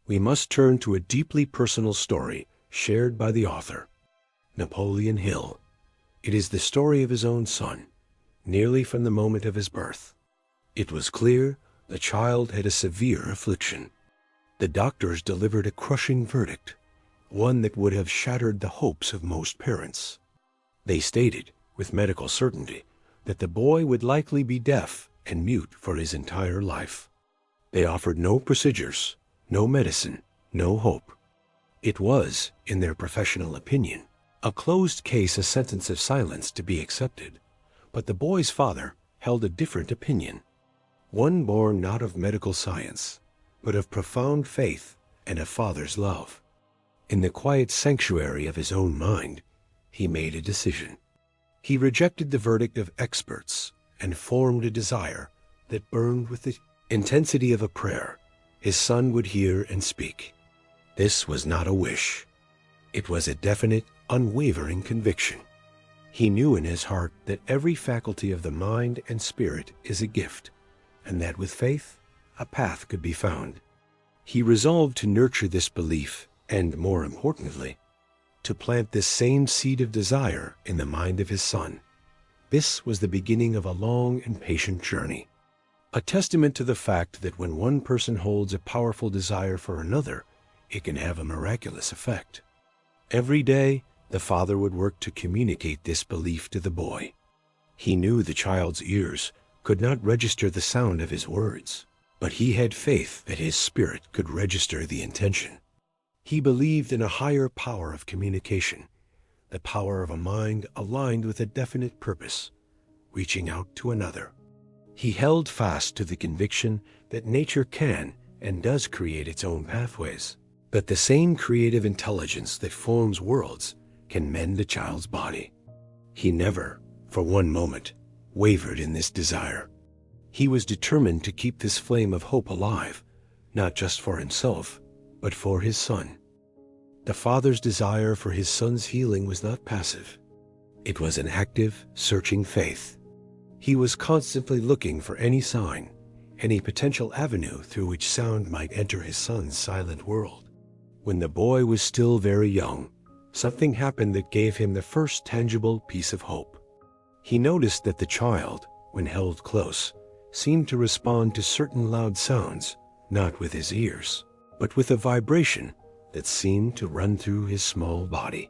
we must turn to a deeply personal story shared by the author, Napoleon Hill. It is the story of his own son, nearly from the moment of his birth. It was clear the child had a severe affliction. The doctors delivered a crushing verdict, one that would have shattered the hopes of most parents. They stated, with medical certainty, that the boy would likely be deaf and mute for his entire life. They offered no procedures, no medicine, no hope. It was, in their professional opinion, a closed case, a sentence of silence to be accepted. But the boy's father held a different opinion, one born not of medical science, but of profound faith and a father's love. In the quiet sanctuary of his own mind, he made a decision. He rejected the verdict of experts and formed a desire that burned with the intensity of a prayer his son would hear and speak. This was not a wish. It was a definite, unwavering conviction. He knew in his heart that every faculty of the mind and spirit is a gift, and that with faith, a path could be found. He resolved to nurture this belief and, more importantly, to plant this same seed of desire in the mind of his son. This was the beginning of a long and patient journey, a testament to the fact that when one person holds a powerful desire for another, it can have a miraculous effect. Every day, the father would work to communicate this belief to the boy. He knew the child's ears could not register the sound of his words, but he had faith that his spirit could register the intention. He believed in a higher power of communication, the power of a mind aligned with a definite purpose, reaching out to another. He held fast to the conviction that nature can and does create its own pathways, that the same creative intelligence that forms worlds can mend a child's body. He never, for one moment, wavered in this desire. He was determined to keep this flame of hope alive, not just for himself, but for his son. The father's desire for his son's healing was not passive. It was an active, searching faith. He was constantly looking for any sign, any potential avenue through which sound might enter his son's silent world. When the boy was still very young, something happened that gave him the first tangible piece of hope. He noticed that the child, when held close, seemed to respond to certain loud sounds, not with his ears, but with a vibration that seemed to run through his small body.